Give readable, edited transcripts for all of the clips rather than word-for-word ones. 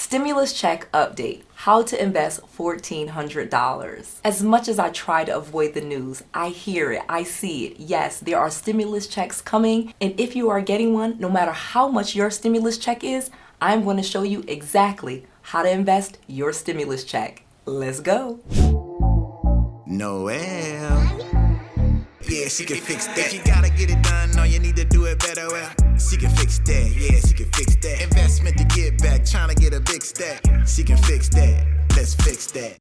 Stimulus check update. How to invest $1,400. As much as I try to avoid the news, I hear it, I see it. Yes, there are stimulus checks coming, and if you are getting one, no matter how much your stimulus check is, I'm going to show you exactly how to invest your stimulus check. Let's go. Noel. Yeah, she can fix that. If you gotta get it done, no, you need to do it better. Well, she can fix that. Yeah, she can fix that. Investment to get back, trying to get a big stack. She can fix that. Let's fix that.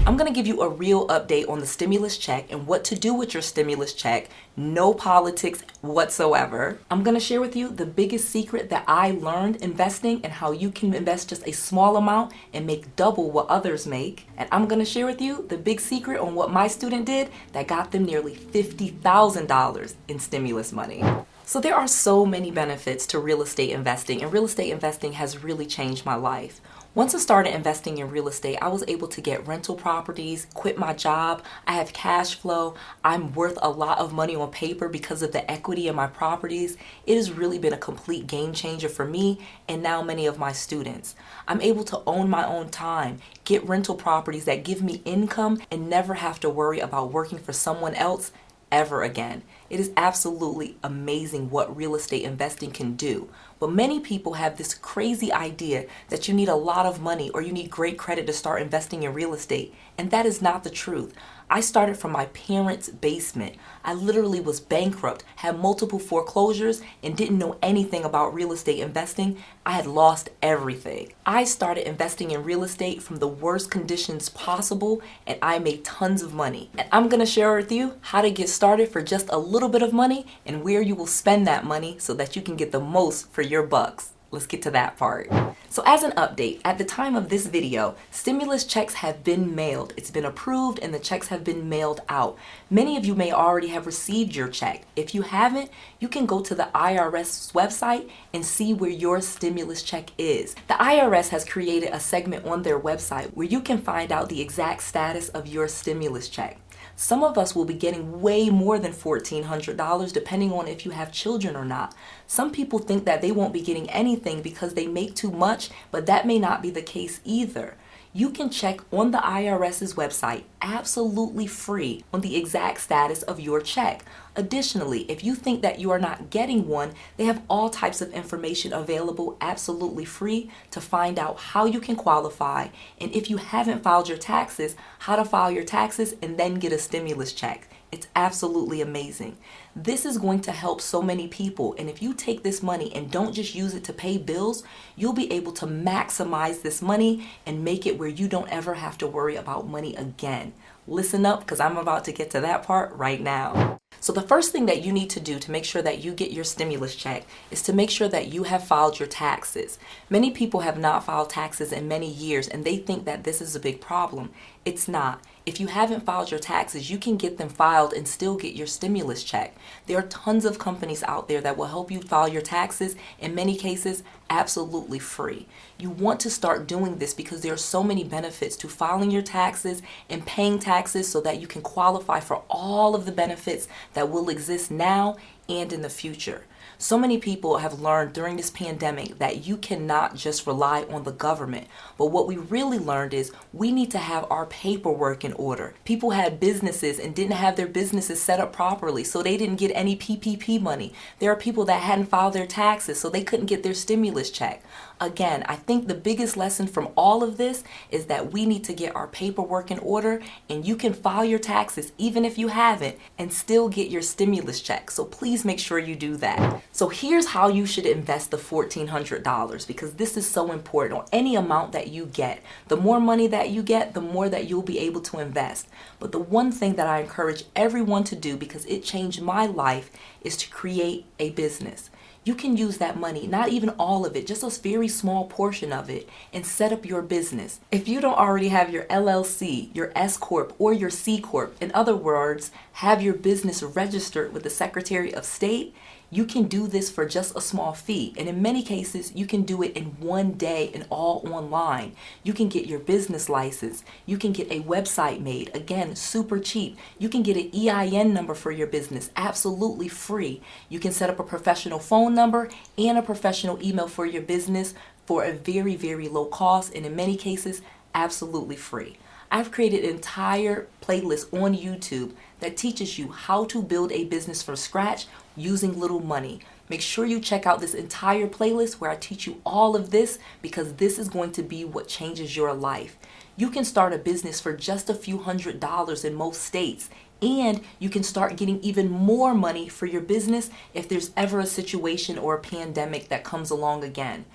I'm going to give you a real update on the stimulus check and what to do with your stimulus check. No politics whatsoever. I'm going to share with you the biggest secret that I learned investing and how you can invest just a small amount and make double what others make. And I'm going to share with you the big secret on what my student did that got them nearly $50,000 in stimulus money. So there are so many benefits to real estate investing, and real estate investing has really changed my life. Once I started investing in real estate, I was able to get rental properties, quit my job, I have cash flow, I'm worth a lot of money on paper because of the equity in my properties. It has really been a complete game changer for me and now many of my students. I'm able to own my own time, get rental properties that give me income, and never have to worry about working for someone else ever again. It is absolutely amazing what real estate investing can do. But many people have this crazy idea that you need a lot of money or you need great credit to start investing in real estate. And that is not the truth. I started from my parents' basement. I literally was bankrupt, had multiple foreclosures, and didn't know anything about real estate investing. I had lost everything. I started investing in real estate from the worst conditions possible, and I made tons of money. And I'm gonna share with you how to get started for just a little bit of money and where you will spend that money so that you can get the most for your bucks. Let's get to that part. So as an update, at the time of this video, stimulus checks have been mailed. It's been approved and the checks have been mailed out. Many of you may already have received your check. If you haven't, you can go to the IRS website and see where your stimulus check is. The IRS has created a segment on their website where you can find out the exact status of your stimulus check. Some of us will be getting way more than $1,400 depending on if you have children or not. Some people think that they won't be getting anything because they make too much, but that may not be the case either. You can check on the IRS's website absolutely free on the exact status of your check. Additionally, if you think that you are not getting one, they have all types of information available absolutely free to find out how you can qualify, and if you haven't filed your taxes, how to file your taxes and then get a stimulus check. It's absolutely amazing. This is going to help so many people, and if you take this money and don't just use it to pay bills, you'll be able to maximize this money and make it where you don't ever have to worry about money again. Listen up, because I'm about to get to that part right now. So the first thing that you need to do to make sure that you get your stimulus check is to make sure that you have filed your taxes. Many people have not filed taxes in many years and they think that this is a big problem. It's not. If you haven't filed your taxes, you can get them filed and still get your stimulus check. There are tons of companies out there that will help you file your taxes, in many cases absolutely free. You want to start doing this because there are so many benefits to filing your taxes and paying taxes so that you can qualify for all of the benefits that will exist now and in the future. So many people have learned during this pandemic that you cannot just rely on the government. But what we really learned is we need to have our paperwork in order. People had businesses and didn't have their businesses set up properly, so they didn't get any PPP money. There are people that hadn't filed their taxes, so they couldn't get their stimulus check. Again, I think the biggest lesson from all of this is that we need to get our paperwork in order, and you can file your taxes even if you haven't and still get your stimulus check. So please make sure you do that. So here's how you should invest the $1,400, because this is so important on any amount that you get. The more money that you get, the more that you'll be able to invest. But the one thing that I encourage everyone to do, because it changed my life, is to create a business. You can use that money, not even all of it, just a very small portion of it, and set up your business. If you don't already have your LLC, your S Corp, or your C Corp, in other words, have your business registered with the Secretary of State, You can do this for just a small fee, and in many cases, you can do it in one day and all online. You can get your business license. You can get a website made, again, super cheap. You can get an EIN number for your business, absolutely free. You can set up a professional phone number and a professional email for your business for a very, very low cost, and in many cases, absolutely free. I've created an entire playlist on YouTube that teaches you how to build a business from scratch using little money. Make sure you check out this entire playlist where I teach you all of this, because this is going to be what changes your life. You can start a business for just a few $100s in most states, and you can start getting even more money for your business if there's ever a situation or a pandemic that comes along again.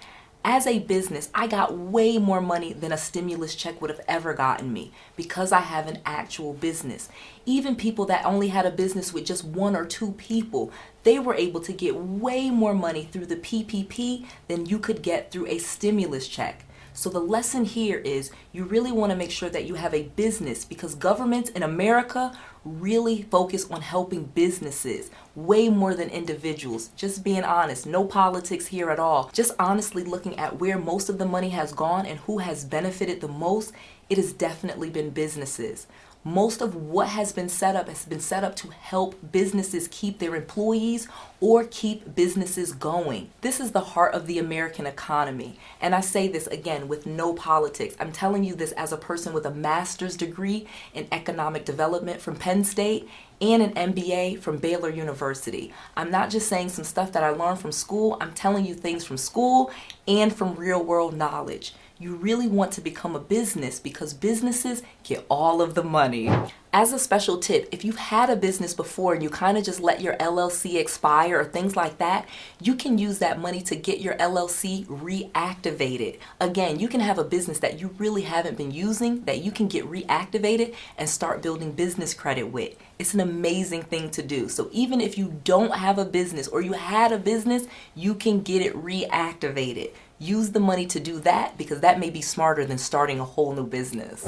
As a business, I got way more money than a stimulus check would have ever gotten me because I have an actual business. Even people that only had a business with just 1 or 2 people, they were able to get way more money through the PPP than you could get through a stimulus check. So the lesson here is you really want to make sure that you have a business, because governments in America really focus on helping businesses way more than individuals. Just being honest, no politics here at all. Just honestly looking at where most of the money has gone and who has benefited the most, it has definitely been businesses. Most of what has been set up to help businesses keep their employees or keep businesses going. This is the heart of the American economy. And I say this again with no politics. I'm telling you this as a person with a master's degree in economic development from Penn State and an MBA from Baylor University. I'm not just saying some stuff that I learned from school. I'm telling you things from school and from real world knowledge. You really want to become a business because businesses get all of the money. As a special tip, if you've had a business before and you kind of just let your LLC expire or things like that, you can use that money to get your LLC reactivated. Again, you can have a business that you really haven't been using that you can get reactivated and start building business credit with. It's an amazing thing to do. So even if you don't have a business or you had a business, you can get it reactivated. Use the money to do that, because that may be smarter than starting a whole new business.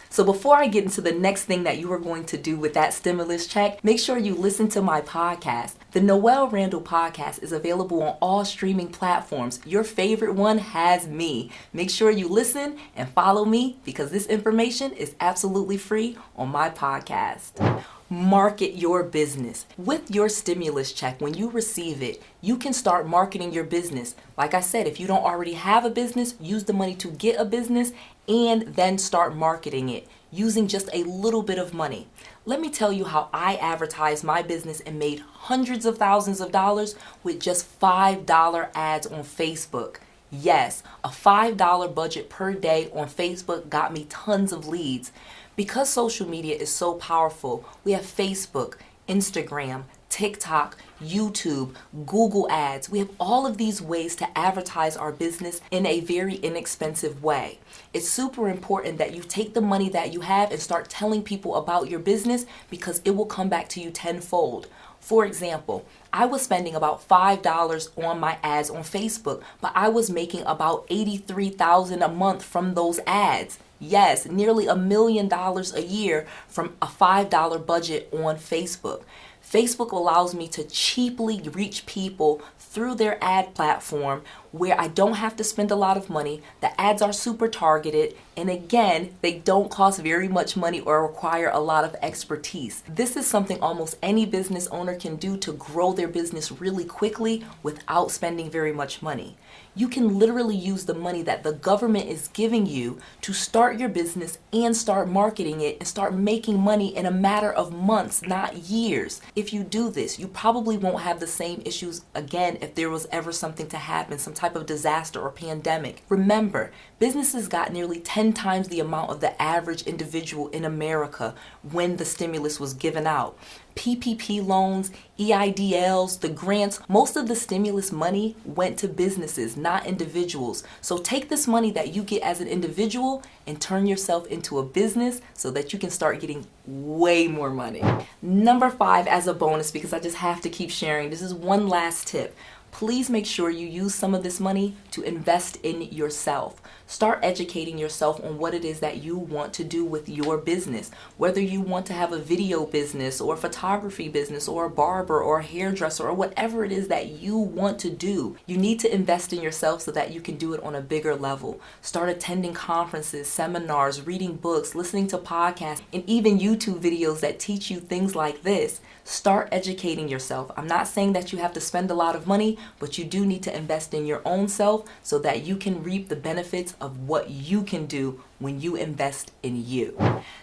So before I get into the next thing that you are going to do with that stimulus check, make sure you listen to my podcast. The Noelle Randall podcast is available on all streaming platforms. Your favorite one has me. Make sure you listen and follow me, because this information is absolutely free on my podcast. Market your business. With your stimulus check, when you receive it, you can start marketing your business. Like I said, if you don't already have a business, use the money to get a business and then start marketing it using just a little bit of money. Let me tell you how I advertised my business and made hundreds of thousands of dollars with just $5 ads on Facebook. Yes, a $5 budget per day on Facebook got me tons of leads. Because social media is so powerful, we have Facebook, Instagram, TikTok, YouTube, Google Ads. We have all of these ways to advertise our business in a very inexpensive way. It's super important that you take the money that you have and start telling people about your business, because it will come back to you tenfold. For example, I was spending about $5 on my ads on Facebook, but I was making about $83,000 a month from those ads. Yes, nearly $1 million a year from a $5 budget on Facebook. Facebook allows me to cheaply reach people through their ad platform where I don't have to spend a lot of money. The ads are super targeted, and again, they don't cost very much money or require a lot of expertise. This is something almost any business owner can do to grow their business really quickly without spending very much money. You can literally use the money that the government is giving you to start your business and start marketing it and start making money in a matter of months, not years. If you do this, you probably won't have the same issues again if there was ever something to happen, some type of disaster or pandemic. Remember, businesses got nearly 10 times the amount of the average individual in America when the stimulus was given out. PPP loans, EIDLs, the grants, most of the stimulus money went to businesses, not individuals. So take this money that you get as an individual and turn yourself into a business so that you can start getting way more money. Number 5 as a bonus, because I just have to keep sharing. This is one last tip. please make sure you use some of this money to invest in yourself. Start educating yourself on what it is that you want to do with your business. Whether you want to have a video business or a photography business or a barber or a hairdresser or whatever it is that you want to do, you need to invest in yourself so that you can do it on a bigger level. Start attending conferences, seminars, reading books, listening to podcasts, and even YouTube videos that teach you things like this. Start educating yourself. I'm not saying that you have to spend a lot of money, but you do need to invest in your own self so that you can reap the benefits of what you can do when you invest in you.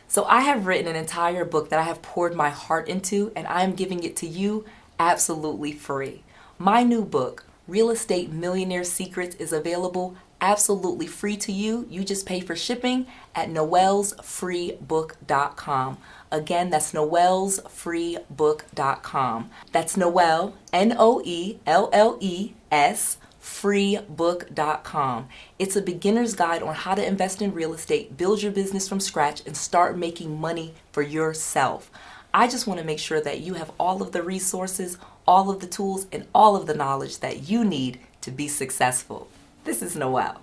So I have written an entire book that I have poured my heart into, and I am giving it to you absolutely free. My new book, Real Estate Millionaire Secrets, is available absolutely free to you. You just pay for shipping at noellsfreebook.com. Again, that's noellsfreebook.com. That's Noelle, Noelles, freebook.com. It's a beginner's guide on how to invest in real estate, build your business from scratch, and start making money for yourself. I just want to make sure that you have all of the resources, all of the tools, and all of the knowledge that you need to be successful. This is Noelle.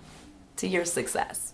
To your success.